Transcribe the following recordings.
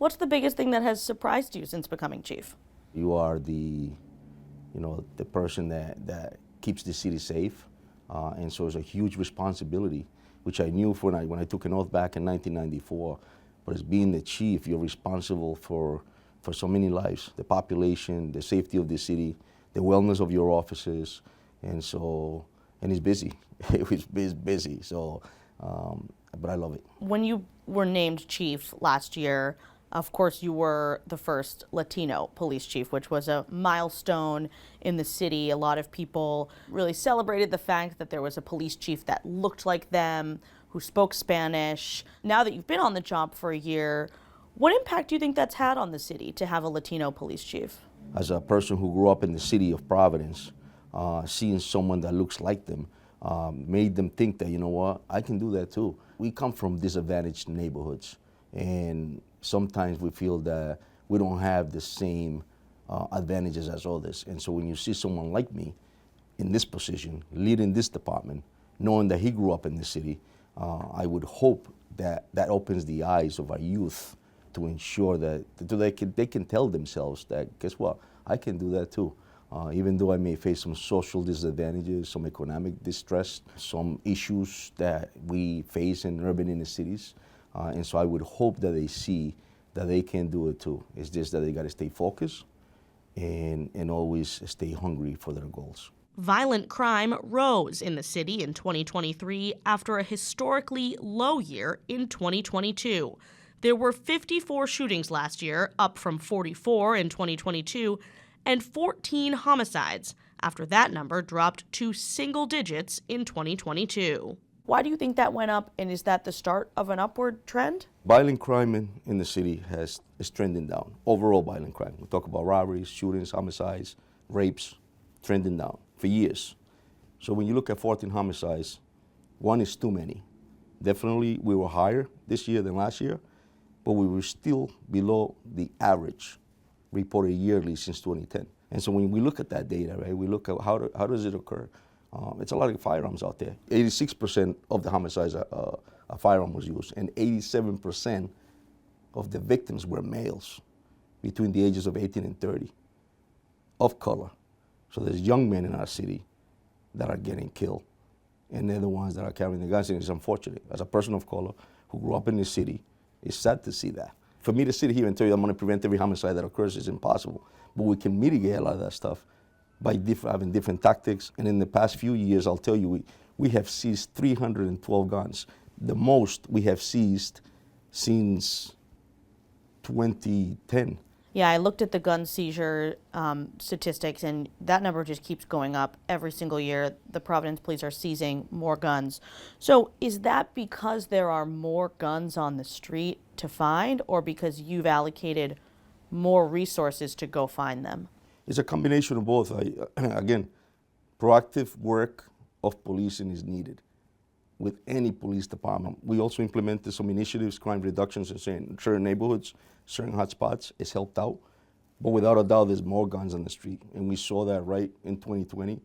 What's the biggest thing that has surprised you since becoming chief? You are the person that keeps the city safe, and so it's a huge responsibility, which I knew when I took an oath back in 1994. But as being the chief, you're responsible for so many lives, the population, the safety of the city, the wellness of your officers, and it's busy. It's busy. So, but I love it. When you were named chief last year, of course, you were the first Latino police chief, which was a milestone in the city. A lot of people really celebrated the fact that there was a police chief that looked like them, who spoke Spanish. Now that you've been on the job for a year, what impact do you think that's had on the city to have a Latino police chief? As a person who grew up in the city of Providence, seeing someone that looks like them made them think that, you know what, I can do that too. We come from disadvantaged neighborhoods, and sometimes we feel that we don't have the same advantages as others. And so when you see someone like me in this position, leading this department, knowing that he grew up in the city, I would hope that that opens the eyes of our youth to ensure that they can tell themselves that, guess what, I can do that too. Even though I may face some social disadvantages, some economic distress, some issues that we face in urban inner cities. And so I would hope that they see that they can do it too. It's just that they got to stay focused and always stay hungry for their goals. Violent crime rose in the city in 2023 after a historically low year in 2022. There were 54 shootings last year, up from 44 in 2022, and 14 homicides after that number dropped to single digits in 2022. Why do you think that went up, and is that the start of an upward trend? Violent crime in the city is trending down. Overall violent crime. We talk about robberies, shootings, homicides, rapes, trending down for years. So when you look at 14 homicides, one is too many. Definitely we were higher this year than last year, but we were still below the average reported yearly since 2010. And so when we look at that data, right, we look at how does it occur? It's a lot of firearms out there. 86% of the homicides, a firearm was used, and 87% of the victims were males between the ages of 18 and 30, of color. So there's young men in our city that are getting killed, and they're the ones that are carrying the guns, and it's unfortunate. As a person of color who grew up in the city, it's sad to see that. For me to sit here and tell you I'm going to prevent every homicide that occurs is impossible, but we can mitigate a lot of that stuff by having different tactics. And in the past few years, I'll tell you, we have seized 312 guns, the most we have seized since 2010. Yeah, I looked at the gun seizure statistics, and that number just keeps going up every single year. The Providence police are seizing more guns. So is that because there are more guns on the street to find, or because you've allocated more resources to go find them? It's a combination of both. Again, proactive work of policing is needed with any police department. We also implemented some initiatives, crime reductions in certain neighborhoods, certain hotspots. It's helped out. But without a doubt, there's more guns on the street. And we saw that right in 2020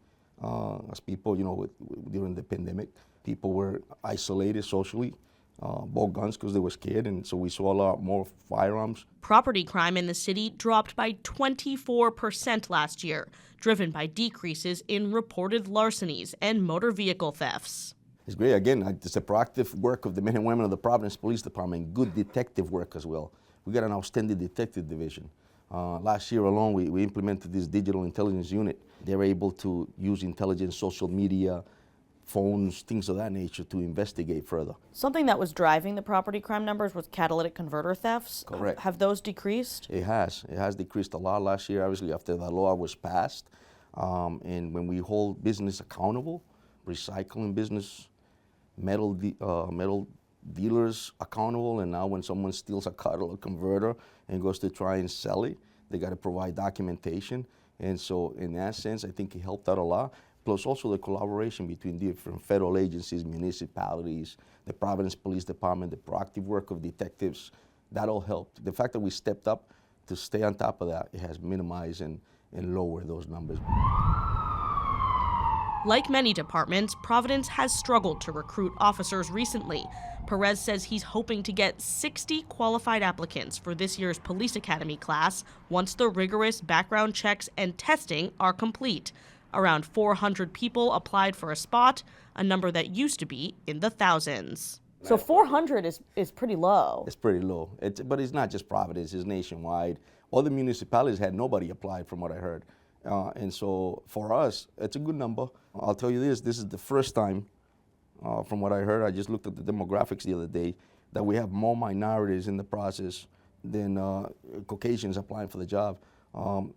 as people, during the pandemic, people were isolated socially, bought guns because they were scared. And so we saw a lot more firearms. Property crime in the city dropped by 24% last year, driven by decreases in reported larcenies and motor vehicle thefts. It's great. Again, it's the proactive work of the men and women of the Providence Police Department, good detective work as well. We got an outstanding detective division. Last year alone, we implemented this digital intelligence unit. They were able to use intelligence, social media, phones, things of that nature to investigate further. Something that was driving the property crime numbers was catalytic converter thefts. Correct. Have those decreased? It has. It has decreased a lot last year, obviously, after the law was passed. And when we hold business accountable, recycling business, metal dealers accountable, and now when someone steals a catalytic converter and goes to try and sell it, they got to provide documentation. And so in that sense, I think it helped out a lot. Plus also the collaboration between different federal agencies, municipalities, the Providence Police Department, the proactive work of detectives, that all helped. The fact that we stepped up to stay on top of that, it has minimized and lowered those numbers. Like many departments, Providence has struggled to recruit officers recently. Perez says he's hoping to get 60 qualified applicants for this year's Police Academy class once the rigorous background checks and testing are complete. Around 400 people applied for a spot, a number that used to be in the thousands. So 400 is pretty low. It's pretty low. But it's not just Providence, it's nationwide. Other municipalities had nobody applied from what I heard. And so for us, it's a good number. I'll tell you this is the first time, from what I heard, I just looked at the demographics the other day, that we have more minorities in the process than Caucasians applying for the job.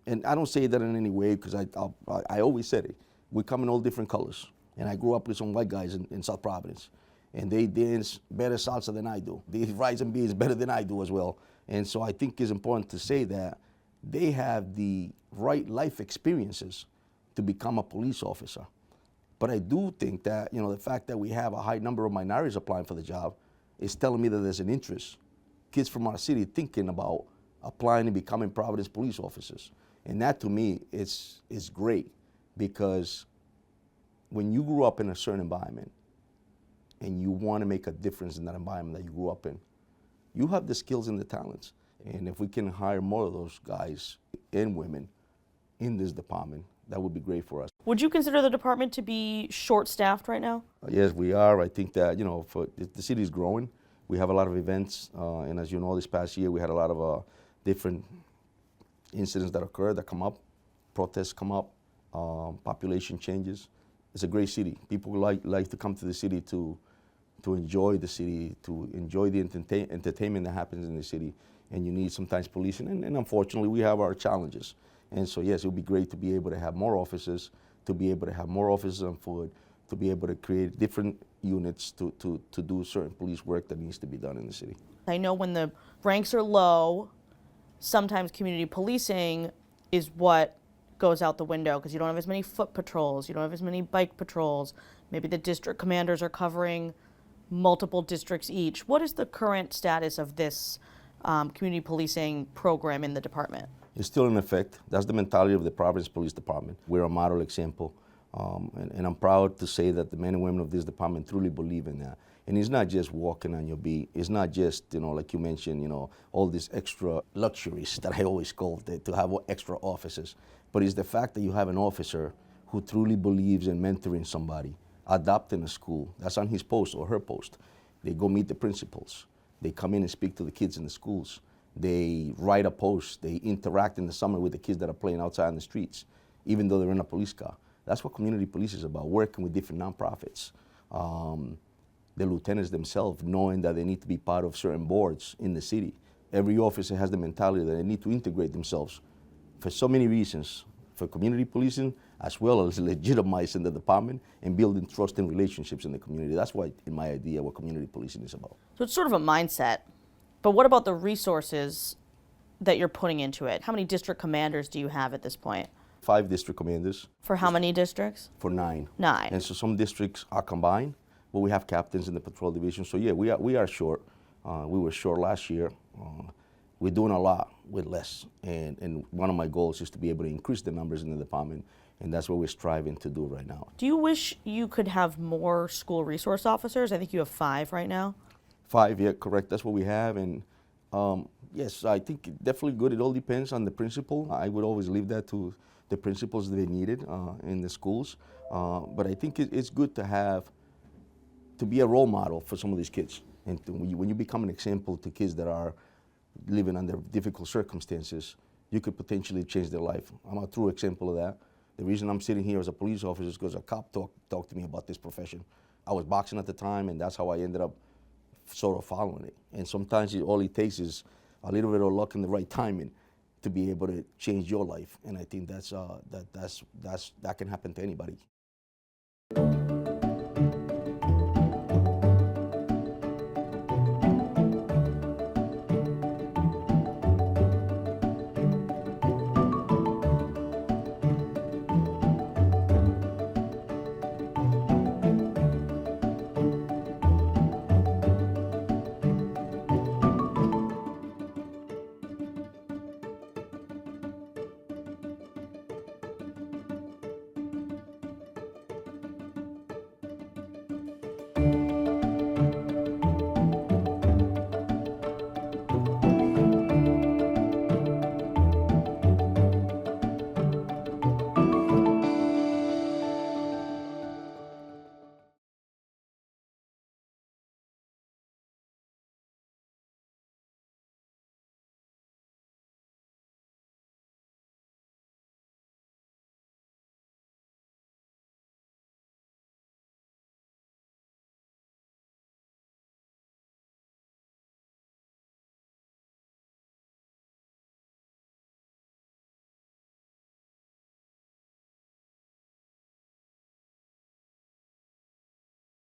And I don't say that in any way because I always said it. We come in all different colors. And I grew up with some white guys in South Providence. And they dance better salsa than I do. They rice and beans better than I do as well. And so I think it's important to say that they have the right life experiences to become a police officer. But I do think that, the fact that we have a high number of minorities applying for the job is telling me that there's an interest. Kids from our city thinking about applying and becoming Providence police officers. And that to me is great, because when you grew up in a certain environment and you want to make a difference in that environment that you grew up in, you have the skills and the talents. And if we can hire more of those guys and women in this department, that would be great for us. Would you consider the department to be short-staffed right now? Yes, we are. I think that, the city is growing. We have a lot of events, and as you know, this past year we had a lot of different incidents that occur, that come up, protests come up, population changes. It's a great city. People like to come to the city to enjoy the city, to enjoy the entertainment that happens in the city, and you need sometimes policing, and unfortunately we have our challenges. And so yes, it would be great to be able to have more officers, to be able to have more officers on foot, to be able to create different units to do certain police work that needs to be done in the city. I know when the ranks are low, sometimes community policing is what goes out the window because you don't have as many foot patrols, you don't have as many bike patrols. Maybe the district commanders are covering multiple districts each. What is the current status of this community policing program in the department? It's still in effect. That's the mentality of the Providence Police Department. We're a model example, and I'm proud to say that the men and women of this department truly believe in that. And it's not just walking on your beat. It's not just, like you mentioned, all these extra luxuries that I always call it, to have extra officers. But it's the fact that you have an officer who truly believes in mentoring somebody, adopting a school. That's on his post or her post. They go meet the principals. They come in and speak to the kids in the schools. They write a post. They interact in the summer with the kids that are playing outside on the streets, even though they're in a police car. That's what community police is about, working with different nonprofits. The lieutenants themselves, knowing that they need to be part of certain boards in the city. Every officer has the mentality that they need to integrate themselves for so many reasons, for community policing, as well as legitimizing the department and building trust and relationships in the community. That's why, in my idea, what community policing is about. So it's sort of a mindset, but what about the resources that you're putting into it? How many district commanders do you have at this point? 5 district commanders. For how many districts? For 9. 9. And so some districts are combined, but we have captains in the patrol division. So yeah, we are short. We were short last year. We're doing a lot with less. And one of my goals is to be able to increase the numbers in the department, and that's what we're striving to do right now. Do you wish you could have more school resource officers? I think you have 5 right now. 5, yeah, correct. That's what we have. And yes, I think definitely good. It all depends on the principal. I would always leave that to the principals that they needed in the schools. But I think it's good to be a role model for some of these kids. And when you become an example to kids that are living under difficult circumstances, you could potentially change their life. I'm a true example of that. The reason I'm sitting here as a police officer is because a cop talked to me about this profession. I was boxing at the time, and that's how I ended up sort of following it. And sometimes all it takes is a little bit of luck and the right timing to be able to change your life. And I think that can happen to anybody.